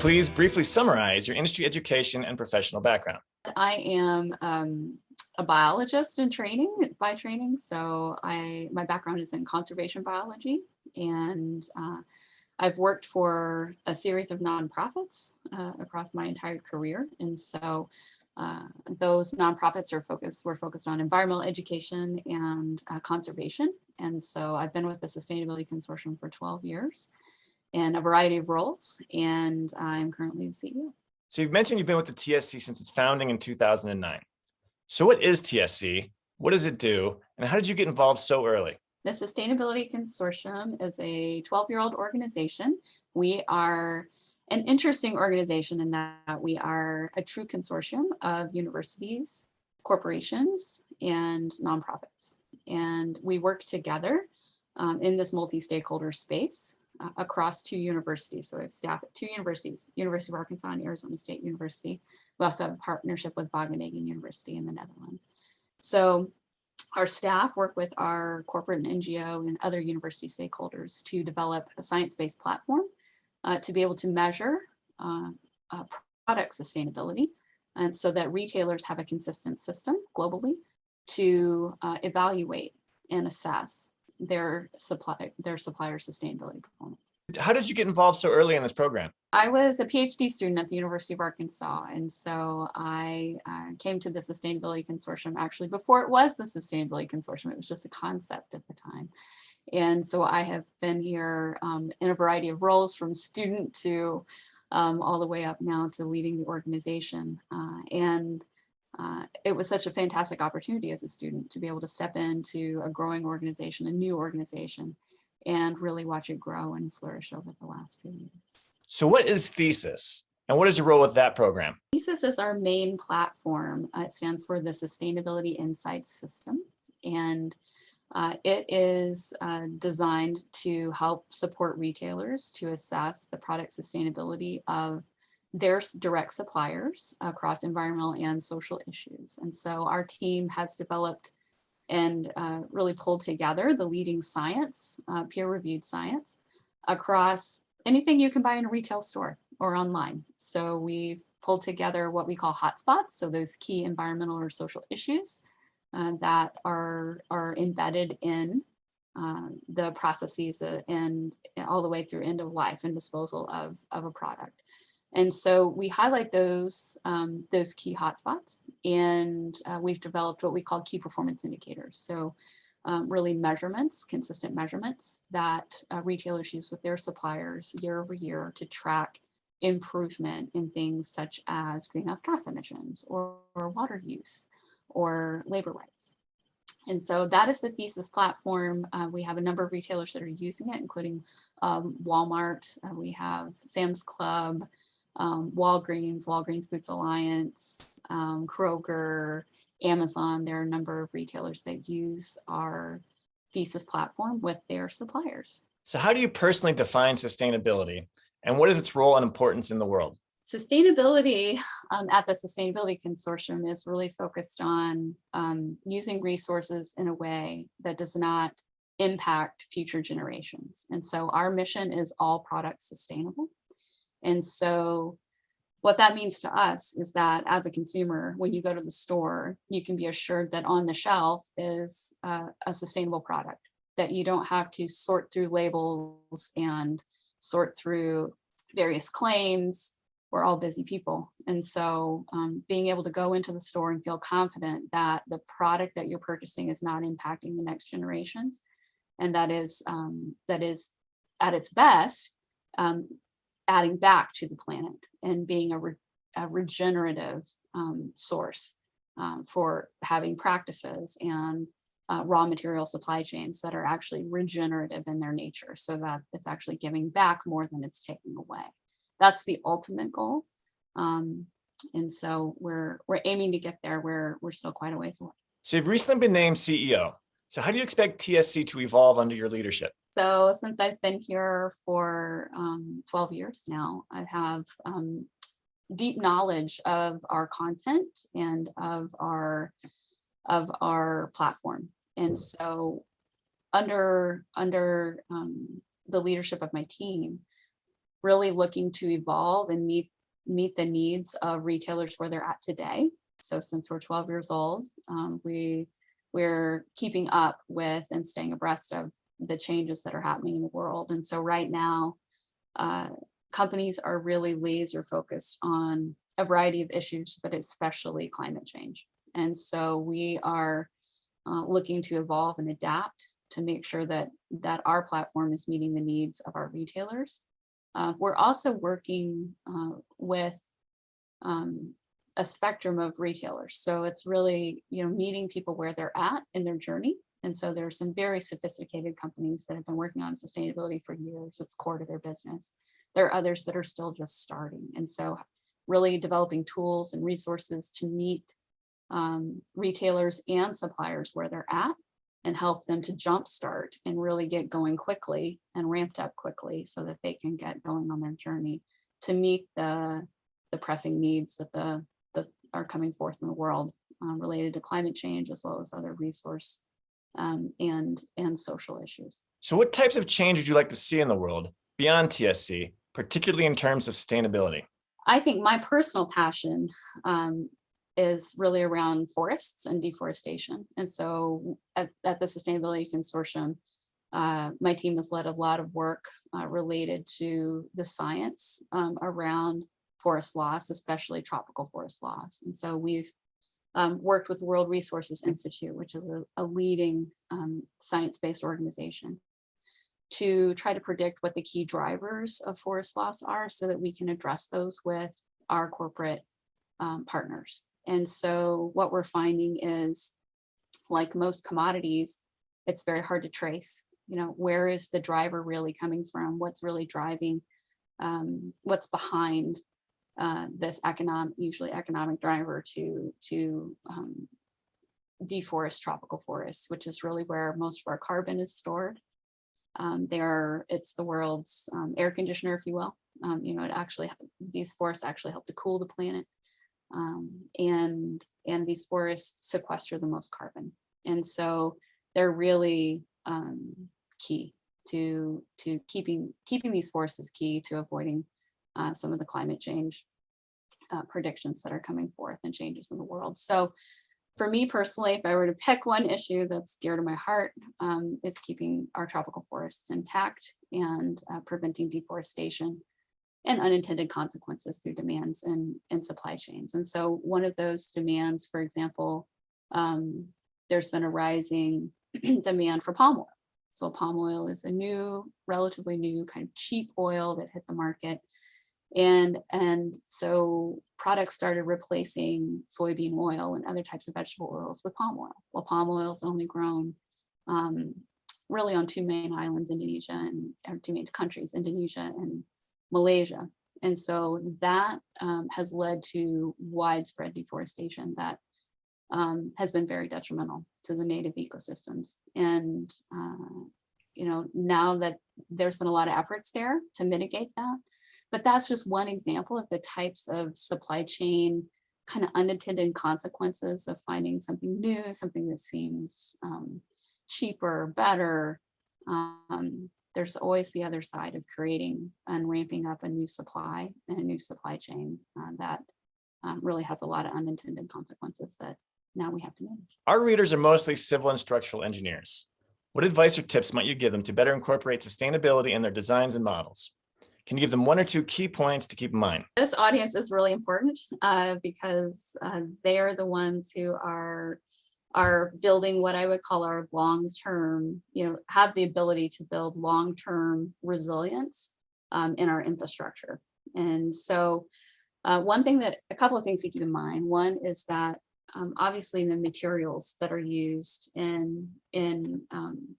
Please briefly summarize your industry education and professional background. I am a biologist by training. So my background is in conservation biology, and I've worked for a series of nonprofits across my entire career. And so those nonprofits were focused on environmental education and conservation. And so I've been with the Sustainability Consortium for 12 years in a variety of roles, and I'm currently the CEO. So you've mentioned you've been with the TSC since its founding in 2009. So what is TSC? What does it do? And how did you get involved so early? The Sustainability Consortium is a 12-year-old organization. We are an interesting organization in that we are a true consortium of universities, corporations, and nonprofits. And we work together in this multi-stakeholder space across two universities. So we have staff at two universities, University of Arkansas and Arizona State University. We also have a partnership with Wageningen University in the Netherlands. So our staff work with our corporate and NGO and other university stakeholders to develop a science-based platform to be able to measure product sustainability, and so that retailers have a consistent system globally to evaluate and assess their supplier sustainability performance. How did you get involved so early in this program? I was a PhD student at the University of Arkansas, and so I came to the Sustainability Consortium actually before it was the Sustainability Consortium. It was just a concept at the time. And so I have been here in a variety of roles, from student to all the way up now to leading the organization. It was such a fantastic opportunity as a student to be able to step into a growing organization, a new organization, and really watch it grow and flourish over the last few years. So what is Thesis? And what is your role with that program? Thesis is our main platform. It stands for the Sustainability Insights System. And it is designed to help support retailers to assess the product sustainability of their direct suppliers across environmental and social issues. And so our team has developed and really pulled together the leading science, peer-reviewed science, across anything you can buy in a retail store or online. So we've pulled together what we call hotspots, so those key environmental or social issues that are embedded in the processes and all the way through end of life and disposal of a product. And so we highlight those key hotspots, and we've developed what we call key performance indicators. So really measurements, consistent measurements that retailers use with their suppliers year over year to track improvement in things such as greenhouse gas emissions or water use or labor rights. And so that is the Thesis platform. We have a number of retailers that are using it, including Walmart. We have Sam's Club, Walgreens Boots Alliance, Kroger, Amazon. There are a number of retailers that use our Thesis platform with their suppliers. So how do you personally define sustainability, and what is its role and importance in the world? Sustainability at the Sustainability Consortium is really focused on using resources in a way that does not impact future generations. And so our mission is all products sustainable. And so what that means to us is that as a consumer, when you go to the store, you can be assured that on the shelf is a sustainable product, that you don't have to sort through labels and sort through various claims. We're all busy people. And so being able to go into the store and feel confident that the product that you're purchasing is not impacting the next generations, and that is at its best, adding back to the planet and being a regenerative source for having practices and raw material supply chains that are actually regenerative in their nature, so that it's actually giving back more than it's taking away. That's the ultimate goal. And so we're aiming to get there. We're still quite a ways away. So you've recently been named CEO. So how do you expect TSC to evolve under your leadership? So since I've been here for 12 years now, I have deep knowledge of our content and of our platform. And so under the leadership of my team, really looking to evolve and meet the needs of retailers where they're at today. So since we're 12 years old, we're keeping up with and staying abreast of the changes that are happening in the world. And so right now, companies are really laser focused on a variety of issues, but especially climate change. And so we are looking to evolve and adapt to make sure that our platform is meeting the needs of our retailers. We're also working with a spectrum of retailers. So it's really, meeting people where they're at in their journey. And so there are some very sophisticated companies that have been working on sustainability for years. It's core to their business. There are others that are still just starting. And so really developing tools and resources to meet retailers and suppliers where they're at and help them to jumpstart and really get going quickly and ramped up quickly so that they can get going on their journey to meet the pressing needs that are coming forth in the world related to climate change, as well as other resource and social issues. So what types of change would you like to see in the world beyond TSC, particularly in terms of sustainability? I think my personal passion is really around forests and deforestation. And so at the Sustainability Consortium, my team has led a lot of work related to the science around forest loss, especially tropical forest loss. And so we've worked with the World Resources Institute, which is a leading science-based organization, to try to predict what the key drivers of forest loss are so that we can address those with our corporate partners. And so what we're finding is, like most commodities, it's very hard to trace, where is the driver really coming from? What's really driving, what's behind this usually economic driver to deforest tropical forests, which is really where most of our carbon is stored. It's the world's air conditioner, if you will. These forests actually help to cool the planet, and these forests sequester the most carbon, and so they're really key to keeping these forests is key to avoiding some of the climate change predictions that are coming forth and changes in the world. So for me personally, if I were to pick one issue that's dear to my heart, it's keeping our tropical forests intact and preventing deforestation and unintended consequences through demands in supply chains. And so one of those demands, for example, there's been a rising demand for palm oil. So palm oil is a relatively new kind of cheap oil that hit the market. And so products started replacing soybean oil and other types of vegetable oils with palm oil. Well, palm oil is only grown really on two main islands, two main countries, Indonesia and Malaysia. And so that has led to widespread deforestation that has been very detrimental to the native ecosystems. And, now that there's been a lot of efforts there to mitigate that, but that's just one example of the types of supply chain kind of unintended consequences of finding something new, something that seems cheaper, better. There's always the other side of creating and ramping up a new supply and a new supply chain that really has a lot of unintended consequences that now we have to manage. Our readers are mostly civil and structural engineers. What advice or tips might you give them to better incorporate sustainability in their designs and models? Can you give them one or two key points to keep in mind? This audience is really important because they are the ones who are building what I would call our long-term, have the ability to build long-term resilience in our infrastructure. And so a couple of things to keep in mind. One is that obviously the materials that are used in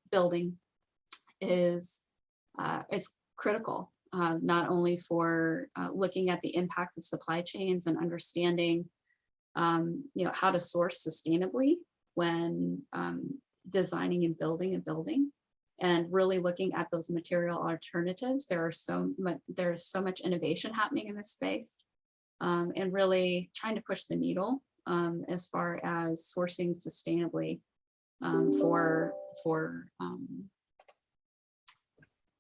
building is critical, not only for looking at the impacts of supply chains and understanding how to source sustainably when designing and building a building, and really looking at those material alternatives. There's so much innovation happening in this space, and really trying to push the needle as far as sourcing sustainably for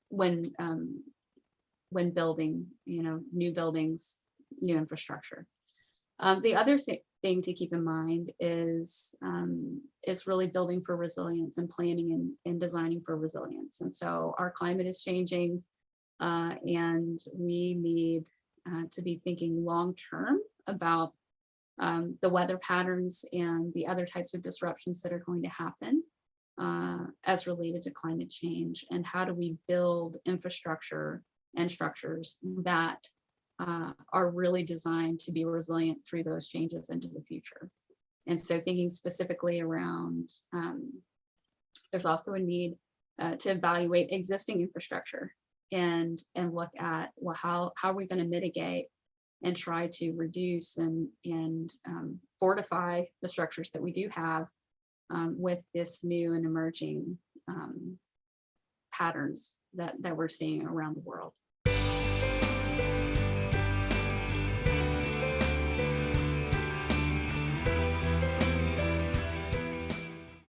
when when building, new buildings, new infrastructure. The other thing to keep in mind is really building for resilience and planning and designing for resilience. And so our climate is changing, and we need to be thinking long-term about the weather patterns and the other types of disruptions that are going to happen as related to climate change, and how do we build infrastructure and structures that are really designed to be resilient through those changes into the future. And so thinking specifically around, there's also a need to evaluate existing infrastructure and look at, well, how are we going to mitigate and try to reduce and fortify the structures that we do have with this new and emerging patterns that we're seeing around the world.